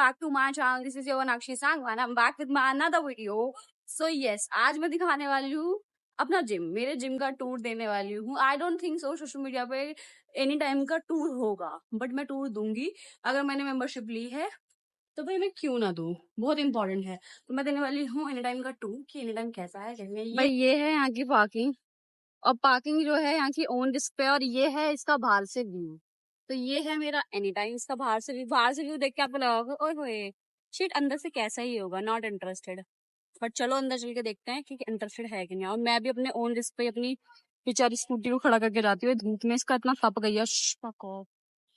back to my channel. This is your Nakshi Sangwan. I'm back with my another video. So yes, आज मैं दिखाने वाली हूँ अपना जिम, मेरे जिम का टूर देने वाली हूँ. I don't think so social media पे एनी टाइम का टूर होगा, बट मैं टूर दूंगी. अगर मैंने मेंबरशिप ली है तो भाई मैं क्यों ना दूं, बहुत इंपॉर्टेंट है. तो मैं देने वाली हूँ एनी टाइम का टूर कि एनी टाइम कैसा है, कैसे है. भाई ये है यहाँ की पार्किंग, और पार्किंग जो है यहाँ की ओन रिस्क पे, और ये है इसका बाहर से व्यू. तो ये है मेरा एनी टाइम इसका बाहर से व्यू देख के आपको लगा होगा ओए होए शिट अंदर से कैसा ही होगा, नॉट इंटरेस्टेड. बट चलो अंदर चल के देखते हैं कि इंटरेस्टेड है कि नहीं. और मैं भी अपने ओन रिस्क पे अपनी बेचारी स्कूटी को खड़ा करके जाती हूँ धूप में. इसका इतना तप गया.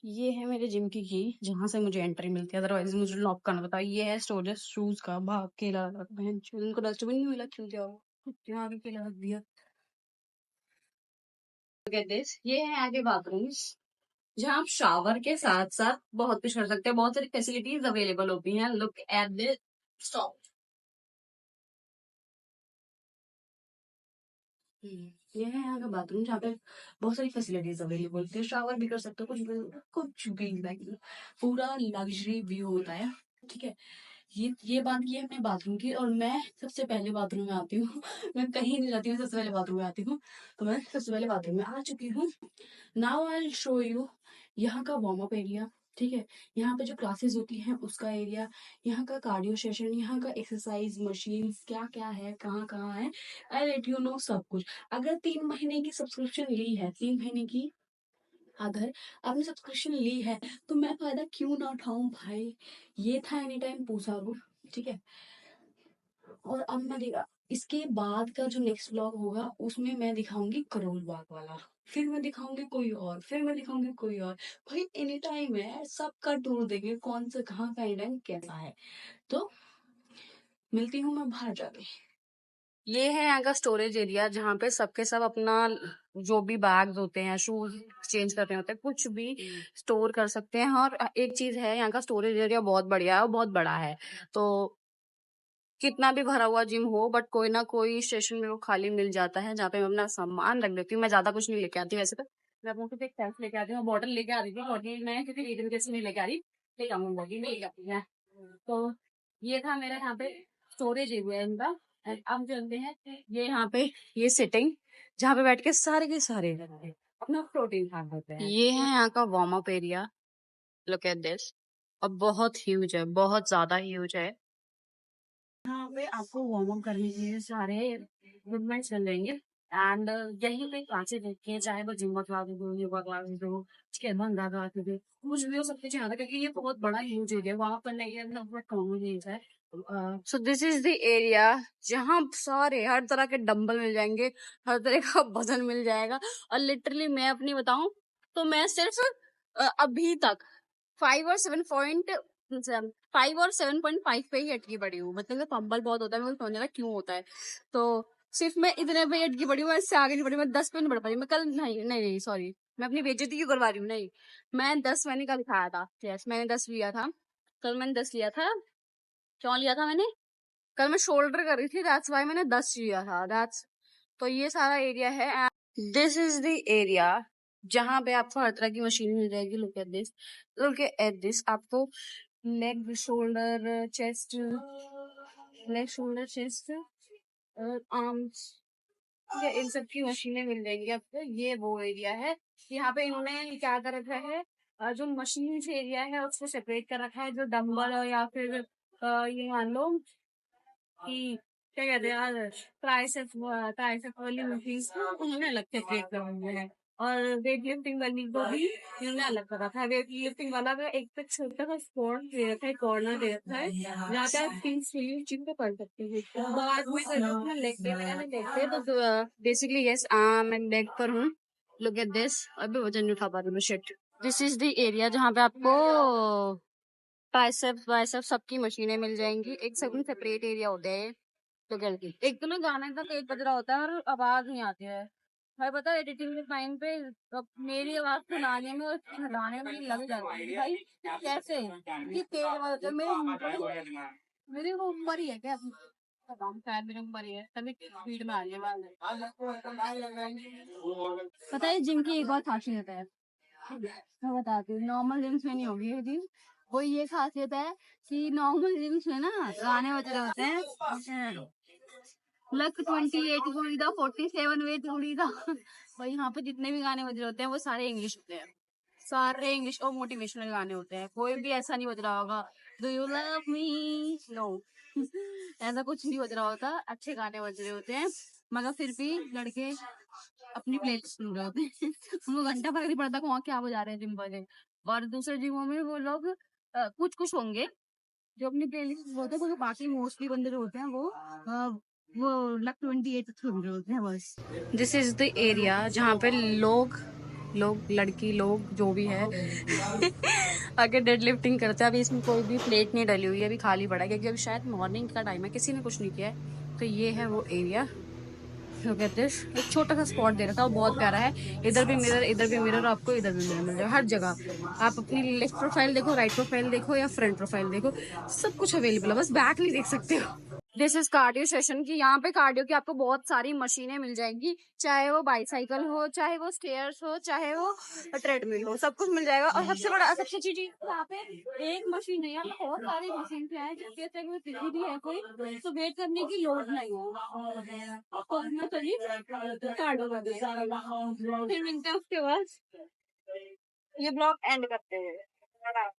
ये है मेरे जिम की जहाँ से मुझे एंट्री मिलती है, अदरवाइज मुझे लॉक करना पड़ता है. ये है स्टोरेज शूज का. भाग के उनको डस्टबिन नहीं मिला, क्यों जाओ यहाँ आगे केला रख दिया. ये है आगे बाथरूम्स, जहाँ आप शावर के साथ साथ बहुत कुछ कर सकते हैं. बहुत सारी फैसिलिटीज अवेलेबल होती हैं. Look at this. स्टॉप. ये है यहाँ का बाथरूम, जहाँ पे बहुत सारी फैसिलिटीज अवेलेबल होती है. शावर भी कर सकते हो, कुछ भी like, पूरा लग्जरी व्यू होता है. ठीक है, ये बात की है अपने बाथरूम की. और मैं सबसे पहले बाथरूम में आती हूँ. मैं कहीं नहीं जाती हूँ, सबसे पहले बाथरूम में आती हूँ. तो मैं सबसे पहले बाथरूम में आ चुकी हूँ. Now I will show you यहाँ का वार्म अप एरिया. ठीक है, यहाँ पे जो क्लासेस होती हैं उसका एरिया, यहाँ का कार्डियो सेशन, यहाँ का एक्सरसाइज मशीन क्या क्या है, कहाँ कहाँ है, आई लेट यू नो सब कुछ. अगर 3 महीने की सब्सक्रिप्शन ली है, 3 महीने की अगर आपने सब्सक्रिप्शन ली है, तो मैं फायदा क्यों ना उठाऊं भाई. ये था एनी टाइम पूसा रूम. ठीक है, और अब मैं इसके बाद का जो नेक्स्ट व्लॉग होगा उसमें मैं दिखाऊंगी करोल बाग वाला, फिर मैं दिखाऊंगी कोई और, फिर मैं दिखाऊंगी कोई और. भाई एनी टाइम है, सबका टूर देंगे, कौन सा कहाँ का एनी टाइम कैसा है. तो मिलती हूँ मैं बाहर जाके. ये है यहाँ का स्टोरेज एरिया, जहाँ पे सबके सब अपना जो भी बैग्स होते हैं, शूज चेंज करने होते हैं, कुछ भी स्टोर कर सकते हैं. और एक चीज है, यहाँ का स्टोरेज एरिया बहुत बढ़िया है और बहुत बड़ा है. तो कितना भी भरा हुआ जिम हो, बट कोई ना कोई स्टेशन में वो खाली मिल जाता है, जहाँ पे मैं अपना सामान रख देती हूँ. मैं ज्यादा कुछ नहीं लेके आती वैसे तो. मैं अपने को एक सेल्फ लेके आती हूँ, बॉटल लेके आ रही थी, बॉटल मैं क्योंकि रीजन कैसे नहीं लेके आ रही, ले आऊंगी बॉटल नहीं लेके आती है. तो ये था मेरा यहाँ पे स्टोरेज एरिया इनका. And अब चलते हैं ये यहाँ पे, ये सिटिंग जहाँ पे बैठ के सारे के सारे अपना प्रोटीन खा सकते हैं. ये है यहाँ का warm up area. Look at this. और बहुत ह्यूज है, बहुत ज्यादा ह्यूज है. यहाँ पे आपको वार्म अप करने के लिए सारे इक्विपमेंट चल जाएंगे. एंड यहीं पे क्लासेस देखते हैं, चाहे वो जिम क्लासेस हो, योगा क्लासेस हो, ठीक है, भंगा क्लासेस हो, कुछ भी हो सकते हैं यहाँ पे, क्योंकि ये बहुत बड़ा यूज एरिया. वहां पर नहीं है, कॉमन यूज है. So this is the area जहाँ सारे हर तरह के डंबल मिल जाएंगे, हर तरह का वजन मिल जाएगा. और लिटरली मैं अपनी बताऊं तो मैं सिर्फ अभी तक 5 और 7.5 पे ही अटकी पड़ी हूँ. मतलब पंबल बहुत होता है, मुझे समझ रहा क्यों होता है. तो सिर्फ मैं इतने पे अटकी पड़ी हूँ, इससे आगे नहीं बढ़ी. मैं 10 पे नहीं बढ़ पाई. मैं कल नहीं नहीं नहीं सॉरी, मैं अपनी बेइज्जती क्यों करवा रही हूँ. नहीं, मैं 10 मैंने कल खाया था. यस, मैंने 10 लिया था कल. मैंने 10 लिया था. क्यों लिया था मैंने? कल मैं शोल्डर कर रही थी, दैट्स वाई मैंने 10 लिया था. दैट्स. तो ये सारा एरिया है. दिस इज द एरिया जहाँ पे आपको हर तरह की मशीन मिल जाएगी. Look at this, look at this. आपको leg, shoulder, chest, leg, shoulder, chest, arms, ये इन सब की मशीनें मिल जाएंगी आपको. ये वो एरिया है, यहाँ पे इन्होंने क्या कर रखा है, जो मशीन एरिया है उसको सेपरेट कर रखा है. जो डंबल या फिर ये मान लो कि क्या कहते हैं यार, ट्राइसेप वाली मशीन को उन्होंने अलग से क्रिएट कर रही है. और वेट लिफ्टिंग वाली को भी इन्होंने अलग कर रखा है. वेट लिफ्टिंग वाला का एक तक छोटा सा स्पॉट दे रखा है, कॉर्नर दे रखा है, जहाँ पे आप 3 चिंता कर सकते हैं. बाद में अपना लेग डे वगैरह देखते हैं. तो बेसिकली यस, मैं लेग पर हूँ. Look at this. अभी वजन नहीं उठा पा रही मैं. Shit. This is the area जहाँ पे आपको ट्राइसेप बाइसेप सबकी मशीनें मिल जाएंगी. एक सेपरेट एरिया होता है. तो गलती एक तो ना गाने का तेज बज रहा होता है और आवाज नहीं आती है. भाई पता है एडिटिंग के टाइम पे मेरी आवाज सुनाने में और हिलाने में लग जाती है. भाई कैसे कि तेज आवाज होता है मेरी वो उम्र ही है क्या? शायद मेरी उम्र ही है, तभी स्पीड में आ रही है. पता है जिम की एक और खासियत है, मैं बताती हूँ. नॉर्मल जिम्स में नहीं होगी ये चीज. वो ये खासियत है कि नॉर्मल जिम्स में ना गाने बज रहे होते हैं, लक 28 जोड़ी था, 47 वेट जोड़ी था। भाई यहाँ पे जितने भी गाने बज रहे होते हैं वो सारे इंग्लिश होते हैं, सारे इंग्लिश और मोटिवेशनल गाने होते हैं। कोई भी ऐसा नहीं बज रहा होगा do you love me, no. ऐसा कुछ नहीं बज रहा होता, अच्छे गाने बज रहे होते हैं, मगर फिर भी लड़के अपनी प्लेलिस्ट सुन रहे होते हैं। उनको घंटा फर्क नहीं पड़ता कि वहाँ क्या बजा रहे हैं जिम वाले। और दूसरे जिमों में वो लोग कुछ कुछ होंगे जो अपनी प्लेलिस्ट होते हैं, क्योंकि बाकी मोस्टली बंदे जो होते हैं वो लक 28 सुन रहे होते हैं बस। दिस इज द एरिया जहाँ पे लोग लोग लड़की लोग जो भी है आगे डेड लिफ्टिंग करते हैं। अभी इसमें कोई भी प्लेट नहीं डली हुई है, अभी खाली पड़ा है, क्योंकि अभी शायद मॉर्निंग का टाइम है, किसी ने कुछ नहीं किया है। तो ये है वो एरिया। Look at this, एक छोटा सा स्पॉट दे रखा है, वो बहुत प्यारा है। इधर भी मिरर, इधर भी मिरर, आपको इधर भी मिरर मिल जाएगा हर जगह। आप अपनी लेफ्ट प्रोफाइल देखो, राइट प्रोफाइल देखो या फ्रंट प्रोफाइल देखो, सब कुछ अवेलेबल है, बस बैक नहीं देख सकते हो। दिस इज कार्डियो सेशन की। यहाँ पे कार्डियो की आपको बहुत सारी मशीनें मिल जाएंगी, चाहे वो बाईसाइकिल हो, चाहे वो स्टेयर्स हो, चाहे वो ट्रेडमिल हो, सब कुछ मिल जाएगा। और सबसे बड़ा सबसे अच्छी चीज यहाँ पे एक मशीन है, यहाँ पे बहुत सारी मशीन है, जिसके अंदर कोई बिजी भी है कोई, तो वेट करने की लोड नहीं है। और मैं चलिए कार्डियो कर देगा। फिर मिलते हैं उसके बाद, ये ब्लॉग एंड करते हैं।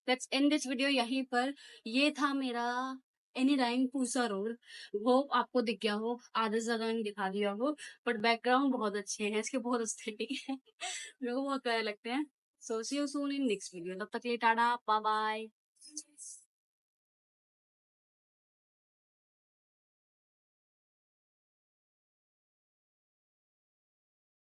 लेट्स एंड दिस वीडियो यहीं पर। ये था मेरा any rhyme Pusa road. Hope आपको दिख गया हो, आधे से ज्यादा नहीं दिखा दिया हो, बट बैकग्राउंड बहुत अच्छे हैं इसके, बहुत एस्थेटिक है। मेरे को बहुत प्यारे लगते हैं। So see you soon in next video, तब तक के लिए टाटा, बाय बाय।